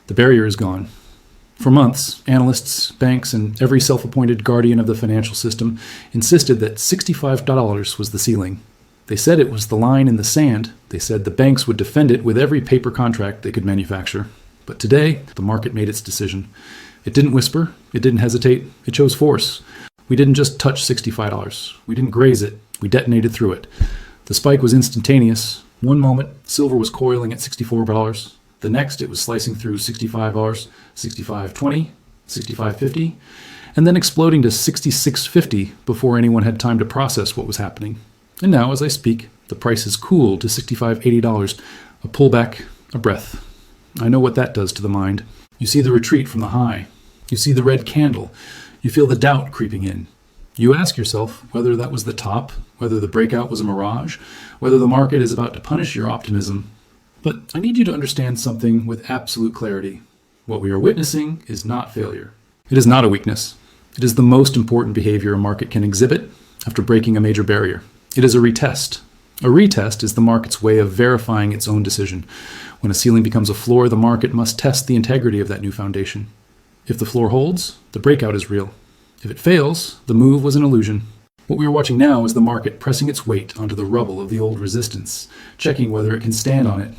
The barrier is gone. For months, analysts, banks, and every self-appointed guardian of the financial system insisted that $65 was the ceiling. They said it was the line in the sand. They said the banks would defend it with every paper contract they could manufacture. But today, the market made its decision. It didn't whisper. It didn't hesitate. It chose force. We didn't just touch $65. We didn't graze it. We detonated through it. The spike was instantaneous. One moment, silver was coiling at $64. The next, it was slicing through $65, $65.20, $65.50, and then exploding to $66.50 before anyone had time to process what was happening. And now, as I speak, the price has cooled to $65.80, a pullback, a breath. I know what that does to the mind. You see the retreat from the high. You see the red candle. You feel the doubt creeping in. You ask yourself whether that was the top, whether the breakout was a mirage, whether the market is about to punish your optimism. But I need you to understand something with absolute clarity. What we are witnessing is not failure. It is not a weakness. It is the most important behavior a market can exhibit after breaking a major barrier. It is a retest. A retest is the market's way of verifying its own decision. When a ceiling becomes a floor, the market must test the integrity of that new foundation. If the floor holds, the breakout is real. If it fails, the move was an illusion. What we are watching now is the market pressing its weight onto the rubble of the old resistance, checking whether it can stand on it.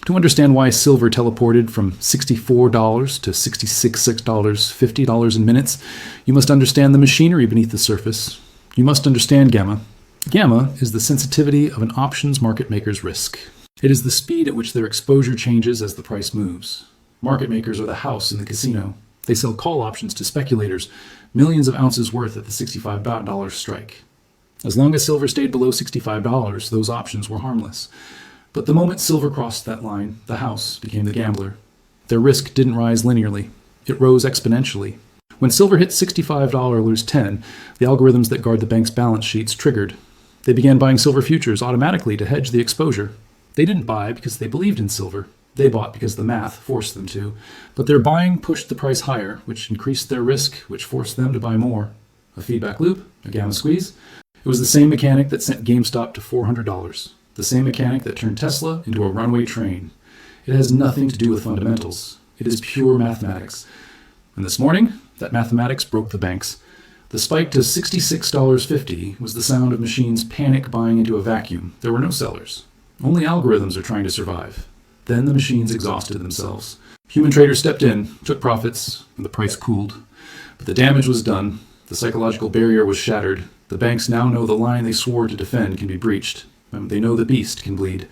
To understand why silver teleported from $64 to $66.50 in minutes, you must understand the machinery beneath the surface. You must understand gamma. Gamma is the sensitivity of an options market maker's risk. It is the speed at which their exposure changes as the price moves. Market makers are the house in the casino. They sell call options to speculators, millions of ounces worth at the $65 strike. As long as silver stayed below $65, those options were harmless. But the moment silver crossed that line, the house became the gambler. Their risk didn't rise linearly. It rose exponentially. When silver hit $65.10, the algorithms that guard the bank's balance sheets triggered. They began buying silver futures automatically to hedge the exposure. They didn't buy because they believed in silver. They bought because the math forced them to. But their buying pushed the price higher, which increased their risk, which forced them to buy more. A feedback loop, a gamma squeeze. It was the same mechanic that sent GameStop to $400. The same mechanic that turned Tesla into a runaway train. It has nothing to do with fundamentals. It is pure mathematics. And this morning, that mathematics broke the banks. The spike to $66.50 was the sound of machines panic buying into a vacuum. There were no sellers. Only algorithms are trying to survive. Then the machines exhausted themselves. Human traders stepped in, took profits, and the price cooled. But the damage was done. The psychological barrier was shattered. The banks now know the line they swore to defend can be breached. They know the beast can bleed.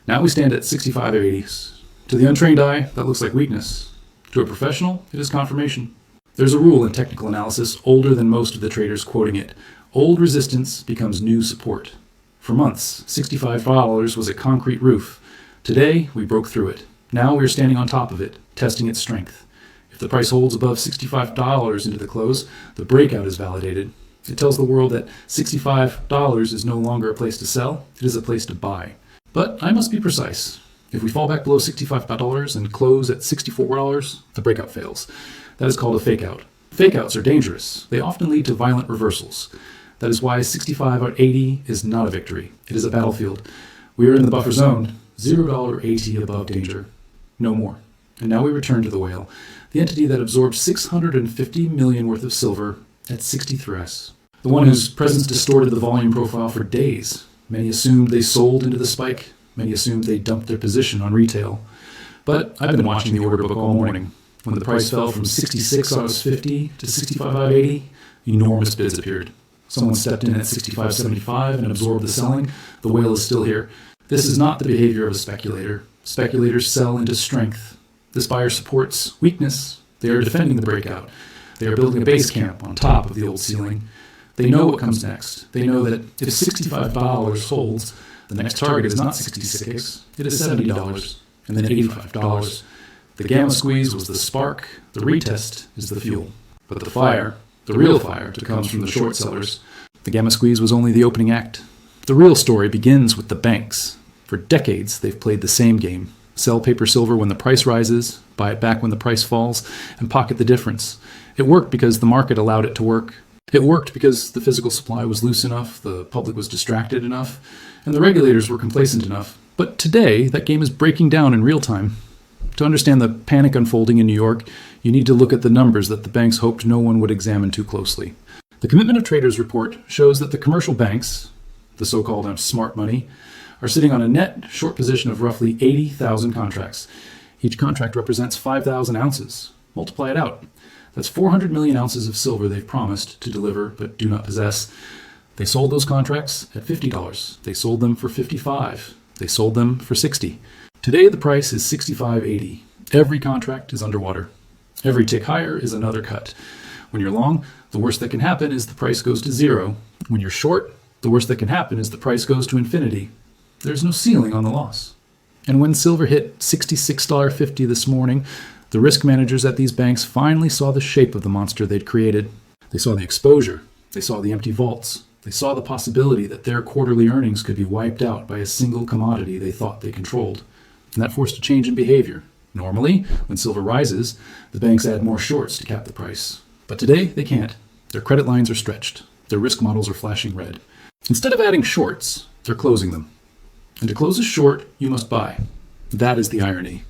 Now we stand at 65.80. To the untrained eye, that looks like weakness. To a professional, it is confirmation. There's a rule in technical analysis older than most of the traders quoting it. Old resistance becomes new support. For months, $65 was a concrete roof. Today, we broke through it. Now we are standing on top of it, testing its strength. If the price holds above $65 into the close, the breakout is validated. It tells the world that $65 is no longer a place to sell, it is a place to buy. But I must be precise. If we fall back below $65 and close at $64, the breakout fails. That is called a fakeout. Fakeouts are dangerous. They often lead to violent reversals. That is why 65 or 80 is not a victory. It is a battlefield. We are in the buffer zone, $0 AT above danger. No more. And now we return to the whale, the entity that absorbed 650 million worth of silver at 60 threats. The one whose presence distorted the volume profile for days. Many assumed they sold into the spike. Many assumed they dumped their position on retail. But I've been watching the order book all morning. When the price fell from $66.50 to $65.80, enormous bids appeared. Someone stepped in at $65.75 and absorbed the selling. The whale is still here. This is not the behavior of a speculator. Speculators sell into strength. This buyer supports weakness. They are defending the breakout. They are building a base camp on top of the old ceiling. They know what comes next. They know that if $65 holds, the next target is not $66, it is $70, and then $85. The gamma squeeze was the spark, the retest is the fuel. But the fire, the real fire, comes from the short sellers. The gamma squeeze was only the opening act. The real story begins with the banks. For decades, they've played the same game. Sell paper silver when the price rises, buy it back when the price falls, and pocket the difference. It worked because the market allowed it to work. It worked because the physical supply was loose enough, the public was distracted enough, and the regulators were complacent enough. But today, that game is breaking down in real time. To understand the panic unfolding in New York, you need to look at the numbers that the banks hoped no one would examine too closely. The Commitment of Traders report shows that the commercial banks, the so-called smart money, are sitting on a net short position of roughly 80,000 contracts. Each contract represents 5,000 ounces. Multiply it out. That's 400 million ounces of silver they've promised to deliver but do not possess. They sold those contracts at $50. They sold them for $55. They sold them for $60. Today the price is $65.80. Every contract is underwater. Every tick higher is another cut. When you're long, the worst that can happen is the price goes to zero. When you're short, the worst that can happen is the price goes to infinity. There's no ceiling on the loss. And when silver hit $66.50 this morning, the risk managers at these banks finally saw the shape of the monster they'd created. They saw the exposure. They saw the empty vaults. They saw the possibility that their quarterly earnings could be wiped out by a single commodity they thought they controlled. And that forced a change in behavior. Normally, when silver rises, the banks add more shorts to cap the price. But today, they can't. Their credit lines are stretched. Their risk models are flashing red. Instead of adding shorts, they're closing them. And to close a short, you must buy. That is the irony.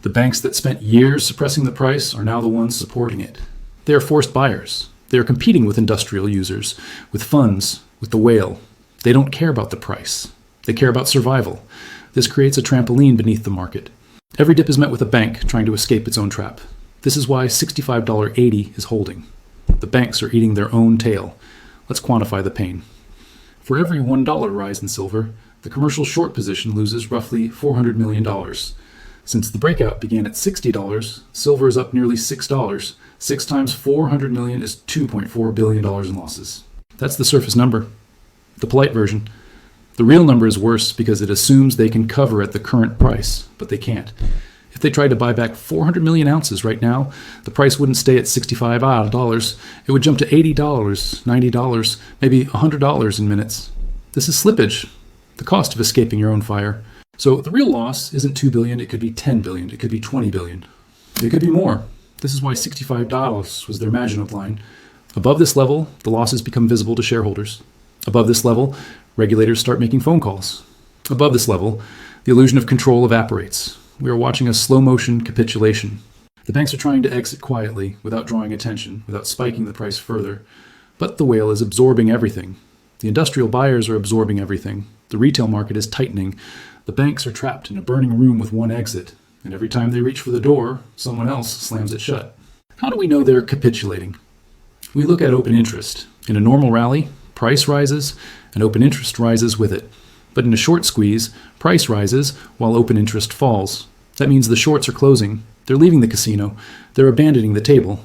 The banks that spent years suppressing the price are now the ones supporting it. They are forced buyers. They are competing with industrial users, with funds, with the whale. They don't care about the price. They care about survival. This creates a trampoline beneath the market. Every dip is met with a bank trying to escape its own trap. This is why $65.80 is holding. The banks are eating their own tail. Let's quantify the pain. For every $1 rise in silver, the commercial short position loses roughly $400 million. Since the breakout began at $60, silver is up nearly $6. 6 times $400 million is $2.4 billion in losses. That's the surface number, the polite version. The real number is worse because it assumes they can cover at the current price, but they can't. If they tried to buy back 400 million ounces right now, the price wouldn't stay at $65. It would jump to $80, $90, maybe $100 in minutes. This is slippage, the cost of escaping your own fire. So the real loss isn't $2 billion, it could be $10 billion, it could be $20 billion. It could be more. This is why $65 was their Maginot Line. Above this level, the losses become visible to shareholders. Above this level, regulators start making phone calls. Above this level, the illusion of control evaporates. We are watching a slow-motion capitulation. The banks are trying to exit quietly, without drawing attention, without spiking the price further. But the whale is absorbing everything. The industrial buyers are absorbing everything. The retail market is tightening. The banks are trapped in a burning room with one exit. And every time they reach for the door, someone else slams it shut. How do we know they're capitulating? We look at open interest. In a normal rally, price rises, and open interest rises with it. But in a short squeeze, price rises while open interest falls. That means the shorts are closing. They're leaving the casino. They're abandoning the table.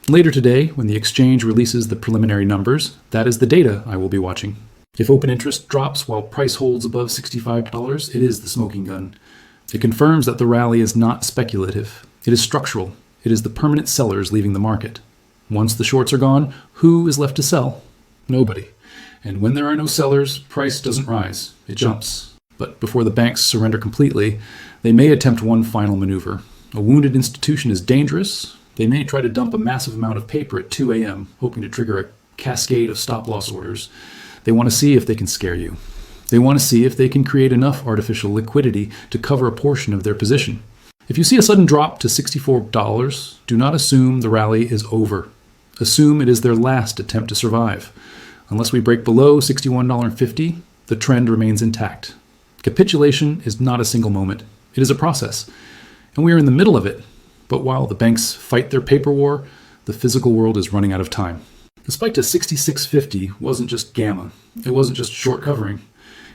Later today, when the exchange releases the preliminary numbers, that is the data I will be watching. If open interest drops while price holds above $65, it is the smoking gun. It confirms that the rally is not speculative. It is structural. It is the permanent sellers leaving the market. Once the shorts are gone, who is left to sell? Nobody. And when there are no sellers, price doesn't rise. It jumps. But before the banks surrender completely, they may attempt one final maneuver. A wounded institution is dangerous. They may try to dump a massive amount of paper at 2 a.m., hoping to trigger a cascade of stop-loss orders. They want to see if they can scare you. They want to see if they can create enough artificial liquidity to cover a portion of their position. If you see a sudden drop to $64, do not assume the rally is over. Assume it is their last attempt to survive. Unless we break below $61.50, the trend remains intact. Capitulation is not a single moment. It is a process. And we are in the middle of it. But while the banks fight their paper war, the physical world is running out of time. The spike to $66.50 wasn't just gamma. It wasn't just short covering.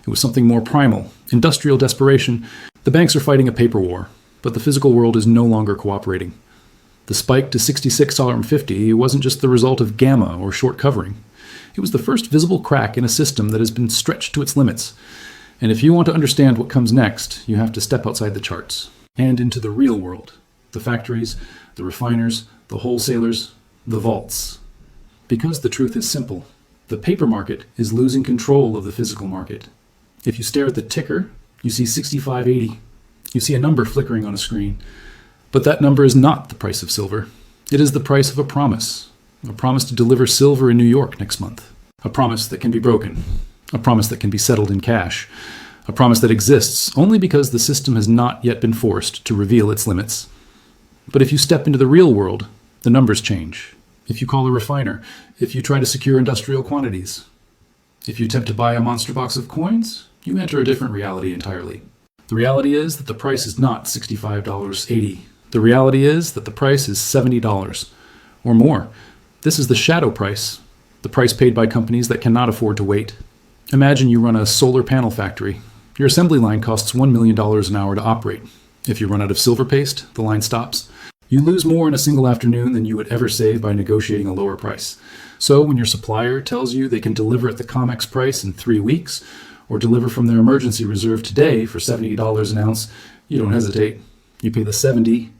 It was something more primal, industrial desperation. The banks are fighting a paper war, but the physical world is no longer cooperating. The spike to $66.50 wasn't just the result of gamma or short covering. It was the first visible crack in a system that has been stretched to its limits. And if you want to understand what comes next, you have to step outside the charts and into the real world. The factories, the refiners, the wholesalers, the vaults. Because the truth is simple. The paper market is losing control of the physical market. If you stare at the ticker, you see 65.80. You see a number flickering on a screen. But that number is not the price of silver. It is the price of a promise to deliver silver in New York next month. A promise that can be broken. A promise that can be settled in cash. a promise that exists only because the system has not yet been forced to reveal its limits. But if you step into the real world, the numbers change. If you call a refiner, if you try to secure industrial quantities, if you attempt to buy a monster box of coins, you enter a different reality entirely. The reality is that the price is not $65.80. The reality is that the price is $70 or more. This is the shadow price, the price paid by companies that cannot afford to wait. Imagine you run a solar panel factory. Your assembly line costs $1 million an hour to operate. If you run out of silver paste, the line stops. You lose more in a single afternoon than you would ever save by negotiating a lower price. So when your supplier tells you they can deliver at the COMEX price in 3 weeks, or deliver from their emergency reserve today for $70 an ounce, you don't hesitate. You pay the $70.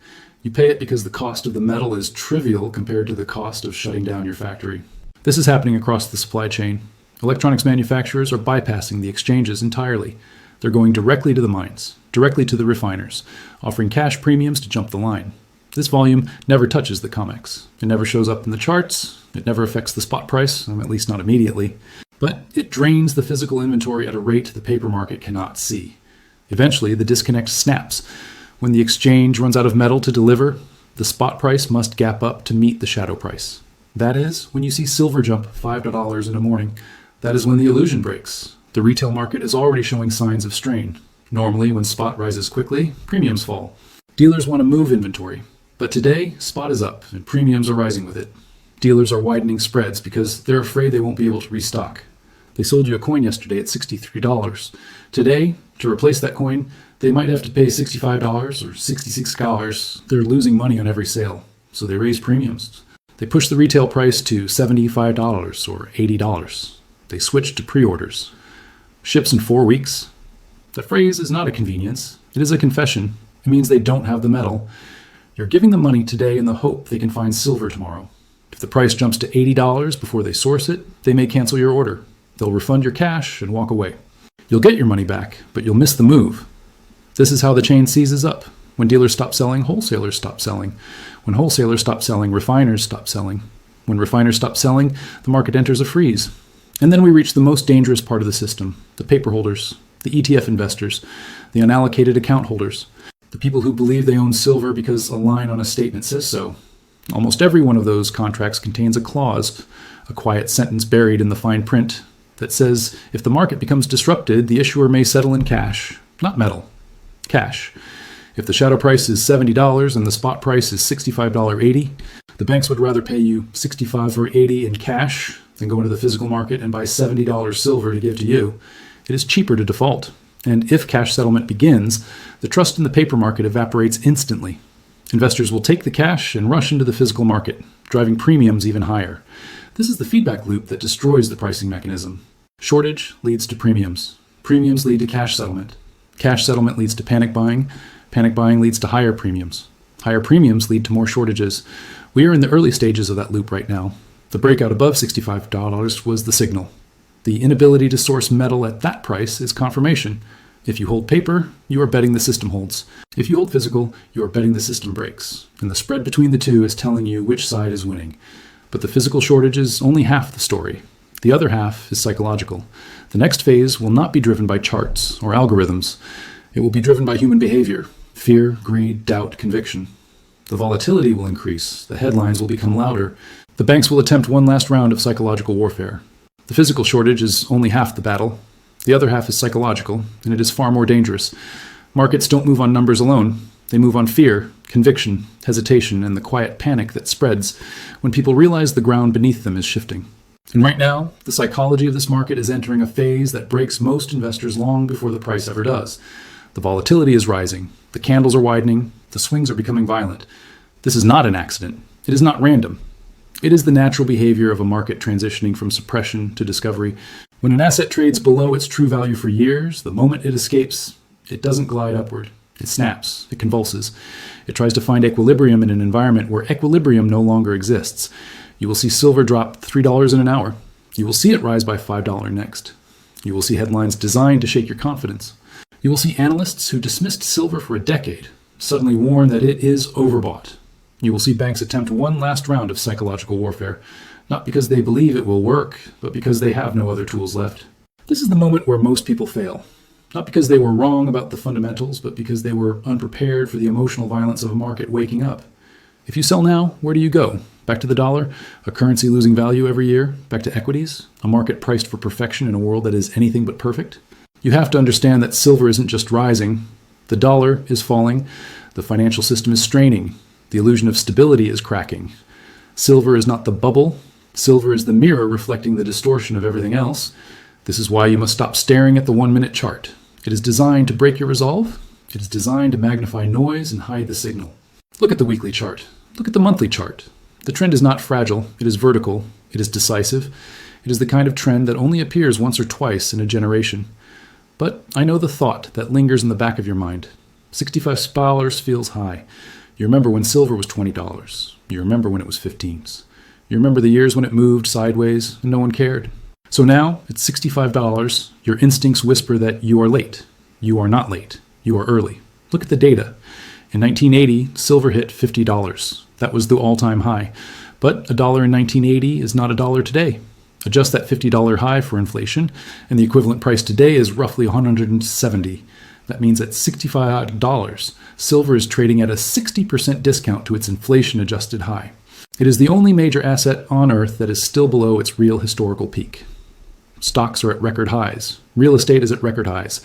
You pay it because the cost of the metal is trivial compared to the cost of shutting down your factory. This is happening across the supply chain. Electronics manufacturers are bypassing the exchanges entirely. They're going directly to the mines, directly to the refiners, offering cash premiums to jump the line. This volume never touches the COMEX. It never shows up in the charts. It never affects the spot price, at least not immediately. But it drains the physical inventory at a rate the paper market cannot see. Eventually, the disconnect snaps. When the exchange runs out of metal to deliver, the spot price must gap up to meet the shadow price. That is, when you see silver jump $5 in a morning, that is when the illusion breaks. The retail market is already showing signs of strain. Normally, when spot rises quickly, premiums fall. Dealers want to move inventory. But today, spot is up, and premiums are rising with it. Dealers are widening spreads because they're afraid they won't be able to restock. They sold you a coin yesterday at $63. Today, to replace that coin, they might have to pay $65 or $66. They're losing money on every sale, so they raise premiums. They push the retail price to $75 or $80. They switch to pre-orders. Ships in 4 weeks. The phrase is not a convenience. It is a confession. It means they don't have the metal. You're giving them money today in the hope they can find silver tomorrow. If the price jumps to $80 before they source it, they may cancel your order. They'll refund your cash and walk away. You'll get your money back, but you'll miss the move. This is how the chain seizes up. When dealers stop selling, wholesalers stop selling. When wholesalers stop selling, refiners stop selling. When refiners stop selling, the market enters a freeze. And then we reach the most dangerous part of the system, the paper holders, the ETF investors, the unallocated account holders, the people who believe they own silver because a line on a statement says so. Almost every one of those contracts contains a clause, a quiet sentence buried in the fine print, that says if the market becomes disrupted, the issuer may settle in cash, not metal, cash. If the shadow price is $70 and the spot price is $65.80, the banks would rather pay you $65 or $80 in cash than go into the physical market and buy $70 silver to give to you. It is cheaper to default. And if cash settlement begins, the trust in the paper market evaporates instantly. Investors will take the cash and rush into the physical market, driving premiums even higher. This is the feedback loop that destroys the pricing mechanism. Shortage leads to premiums. Premiums lead to cash settlement. Cash settlement leads to panic buying. Panic buying leads to higher premiums. Higher premiums lead to more shortages. We are in the early stages of that loop right now. The breakout above $65 was the signal. The inability to source metal at that price is confirmation. If you hold paper, you are betting the system holds. If you hold physical, you are betting the system breaks. And the spread between the two is telling you which side is winning. But the physical shortage is only half the story. The other half is psychological. The next phase will not be driven by charts or algorithms. It will be driven by human behavior: fear, greed, doubt, conviction. The volatility will increase. The headlines will become louder. The banks will attempt one last round of psychological warfare. The physical shortage is only half the battle. The other half is psychological, and it is far more dangerous. Markets don't move on numbers alone. They move on fear, conviction, hesitation, and the quiet panic that spreads when people realize the ground beneath them is shifting. And right now, the psychology of this market is entering a phase that breaks most investors long before the price ever does. The volatility is rising. The candles are widening. The swings are becoming violent. This is not an accident. It is not random. It is the natural behavior of a market transitioning from suppression to discovery. When an asset trades below its true value for years, the moment it escapes, it doesn't glide upward. It snaps. It convulses. It tries to find equilibrium in an environment where equilibrium no longer exists. You will see silver drop $3 in an hour. You will see it rise by $5 next. You will see headlines designed to shake your confidence. You will see analysts who dismissed silver for a decade suddenly warn that it is overbought. You will see banks attempt one last round of psychological warfare, not because they believe it will work, but because they have no other tools left. This is the moment where most people fail. Not because they were wrong about the fundamentals, but because they were unprepared for the emotional violence of a market waking up. If you sell now, where do you go? Back to the dollar, a currency losing value every year? Back to equities, a market priced for perfection in a world that is anything but perfect? You have to understand that silver isn't just rising. The dollar is falling. The financial system is straining. The illusion of stability is cracking. Silver is not the bubble. Silver is the mirror reflecting the distortion of everything else. This is why you must stop staring at the 1-minute chart. It is designed to break your resolve. It is designed to magnify noise and hide the signal. Look at the weekly chart. Look at the monthly chart. The trend is not fragile. It is vertical. It is decisive. It is the kind of trend that only appears once or twice in a generation. But I know the thought that lingers in the back of your mind. $65 feels high. You remember when silver was $20. You remember when it was 15s. You remember the years when it moved sideways and no one cared. So now, at $65, your instincts whisper that you are late. You are not late. You are early. Look at the data. In 1980, silver hit $50. That was the all-time high. But $1 in 1980 is not $1 today. Adjust that $50 high for inflation, and the equivalent price today is roughly $170. That means at $65, silver is trading at a 60% discount to its inflation-adjusted high. It is the only major asset on Earth that is still below its real historical peak. Stocks are at record highs. Real estate is at record highs.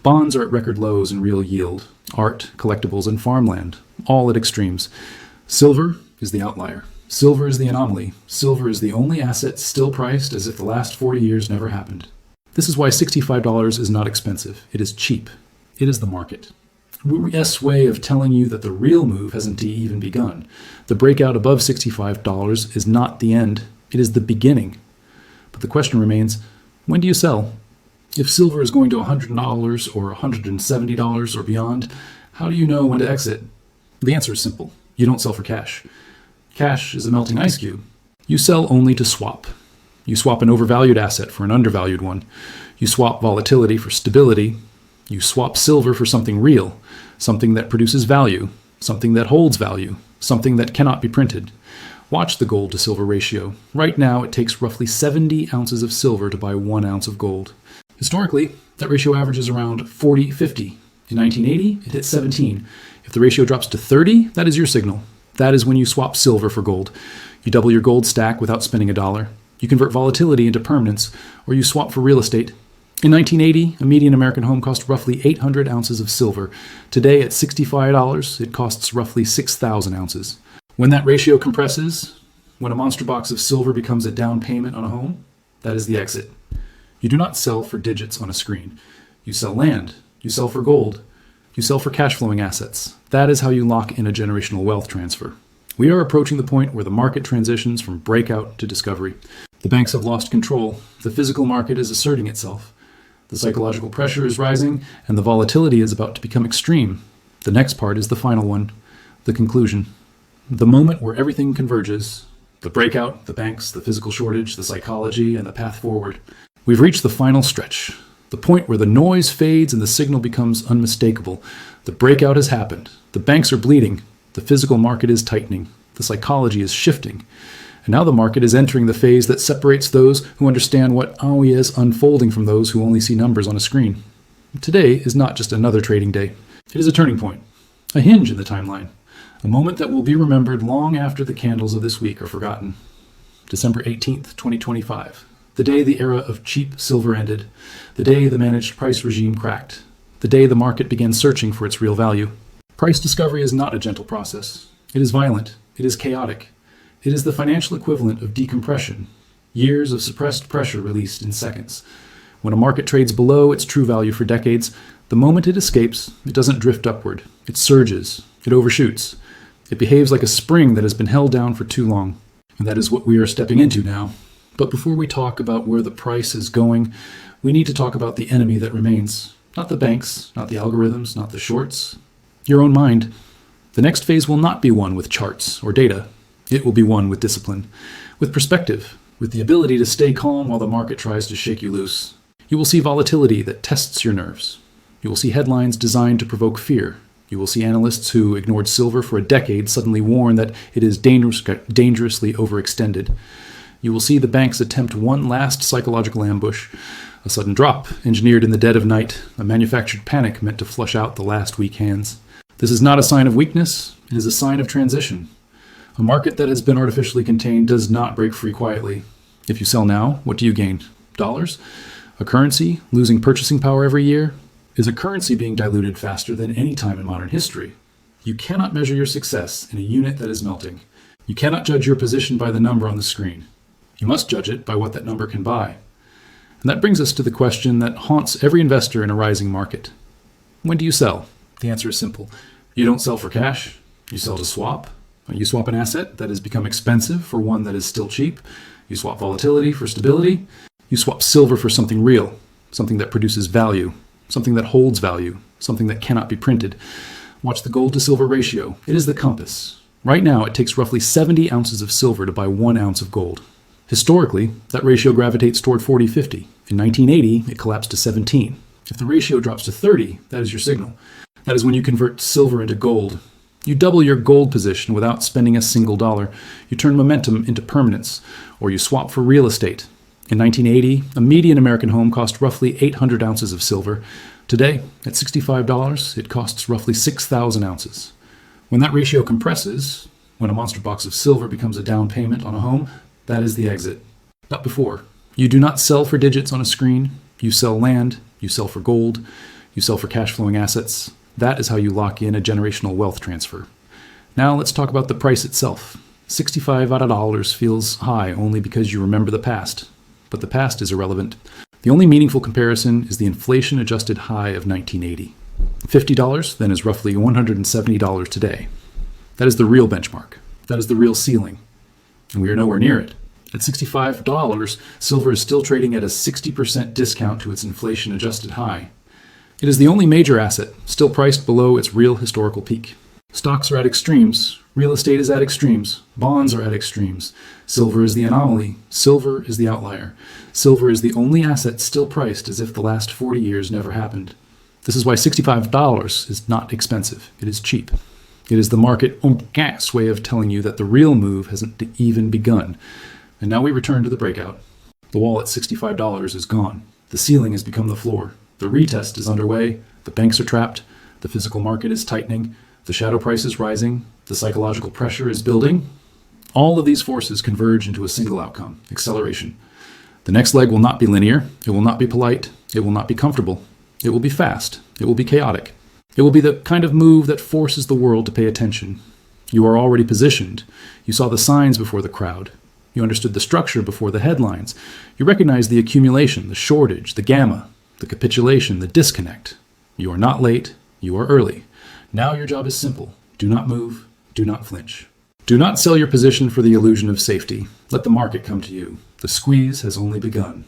Bonds are at record lows in real yield. Art, collectibles, and farmland, all at extremes. Silver is the outlier. Silver is the anomaly. Silver is the only asset still priced as if the last 40 years never happened. This is why $65 is not expensive. It is cheap. It is the market. WES way of telling you that the real move hasn't even begun. The breakout above $65 is not the end. It is the beginning. But the question remains, when do you sell? If silver is going to $100 or $170 or beyond, how do you know when to exit? The answer is simple. You don't sell for cash. Cash is a melting ice cube. You sell only to swap. You swap an overvalued asset for an undervalued one. You swap volatility for stability. You swap silver for something real, something that produces value, something that holds value, something that cannot be printed. Watch the gold to silver ratio. Right now, it takes roughly 70 ounces of silver to buy 1 ounce of gold. Historically, that ratio averages around 40-50. In 1980, it hit 17. If the ratio drops to 30, that is your signal. That is when you swap silver for gold. You double your gold stack without spending $1. You convert volatility into permanence, or you swap for real estate. In 1980, a median American home cost roughly 800 ounces of silver. Today, at $65, it costs roughly 6,000 ounces. When that ratio compresses, when a monster box of silver becomes a down payment on a home, that is the exit. You do not sell for digits on a screen. You sell land. You sell for gold. You sell for cash flowing assets. That is how you lock in a generational wealth transfer. We are approaching the point where the market transitions from breakout to discovery. The banks have lost control. The physical market is asserting itself. The psychological pressure is rising, and the volatility is about to become extreme. The next part is the final one, the conclusion. The moment where everything converges, the breakout, the banks, the physical shortage, the psychology, and the path forward. We've reached the final stretch, the point where the noise fades and the signal becomes unmistakable. The breakout has happened. The banks are bleeding. The physical market is tightening. The psychology is shifting. And now the market is entering the phase that separates those who understand what AOE is unfolding from those who only see numbers on a screen. Today is not just another trading day. It is a turning point, a hinge in the timeline, a moment that will be remembered long after the candles of this week are forgotten. December 18th, 2025, the day the era of cheap silver ended, the day the managed price regime cracked, the day the market began searching for its real value. Price discovery is not a gentle process. It is violent. It is chaotic. It is the financial equivalent of decompression, years of suppressed pressure released in seconds. When a market trades below its true value for decades, the moment it escapes, it doesn't drift upward. It surges. It overshoots. It behaves like a spring that has been held down for too long. And that is what we are stepping into now. But before we talk about where the price is going, we need to talk about the enemy that remains. Not the banks, not the algorithms, not the shorts. Your own mind. The next phase will not be one with charts or data. It will be one with discipline, with perspective, with the ability to stay calm while the market tries to shake you loose. You will see volatility that tests your nerves. You will see headlines designed to provoke fear. You will see analysts who ignored silver for a decade suddenly warn that it is dangerously overextended. You will see the banks attempt one last psychological ambush, A sudden drop, engineered in the dead of night, a manufactured panic meant to flush out the last weak hands. This is not a sign of weakness, it is a sign of transition. A market that has been artificially contained does not break free quietly. If you sell now, what do you gain? Dollars? A currency losing purchasing power every year? Is a currency being diluted faster than any time in modern history? You cannot measure your success in a unit that is melting. You cannot judge your position by the number on the screen. You must judge it by what that number can buy. And that brings us to the question that haunts every investor in a rising market. When do you sell? The answer is simple. You don't sell for cash. You sell to swap. You swap an asset that has become expensive for one that is still cheap. You swap volatility for stability. You swap silver for something real, something that produces value, something that holds value, something that cannot be printed. Watch the gold to silver ratio. It is the compass. Right now, it takes roughly 70 ounces of silver to buy 1 ounce of gold. Historically, that ratio gravitates toward 40-50. In 1980, it collapsed to 17. If the ratio drops to 30, that is your signal. That is when you convert silver into gold. You double your gold position without spending a single dollar. You turn momentum into permanence, or you swap for real estate. In 1980, a median American home cost roughly 800 ounces of silver. Today, at $65, it costs roughly 6,000 ounces. When that ratio compresses, when a monster box of silver becomes a down payment on a home, that is the exit. Not before. You do not sell for digits on a screen. You sell land. You sell for gold. You sell for cash flowing assets. That is how you lock in a generational wealth transfer. Now let's talk about the price itself. $65 feels high only because you remember the past. But the past is irrelevant. The only meaningful comparison is the inflation-adjusted high of 1980. $50 then is roughly $170 today. That is the real benchmark. That is the real ceiling. And we are nowhere near it. At $65, silver is still trading at a 60% discount to its inflation-adjusted high. It is the only major asset still priced below its real historical peak. Stocks are at extremes. Real estate is at extremes. Bonds are at extremes. Silver is the anomaly. Silver is the outlier. Silver is the only asset still priced as if the last 40 years never happened. This is why $65 is not expensive. It is cheap. It is the market gas way of telling you that the real move hasn't even begun. And now we return to the breakout. The wall at $65 is gone. The ceiling has become the floor. The retest is underway. The banks are trapped. The physical market is tightening. The shadow price is rising. The psychological pressure is building. All of these forces converge into a single outcome: acceleration. The next leg will not be linear. It will not be polite. It will not be comfortable. It will be fast. It will be chaotic. It will be the kind of move that forces the world to pay attention. You are already positioned. You saw the signs before the crowd. You understood the structure before the headlines. You recognized the accumulation, the shortage, the gamma, the capitulation, the disconnect. You are not late. You are early. Now your job is simple. Do not move. Do not flinch. Do not sell your position for the illusion of safety. Let the market come to you. The squeeze has only begun.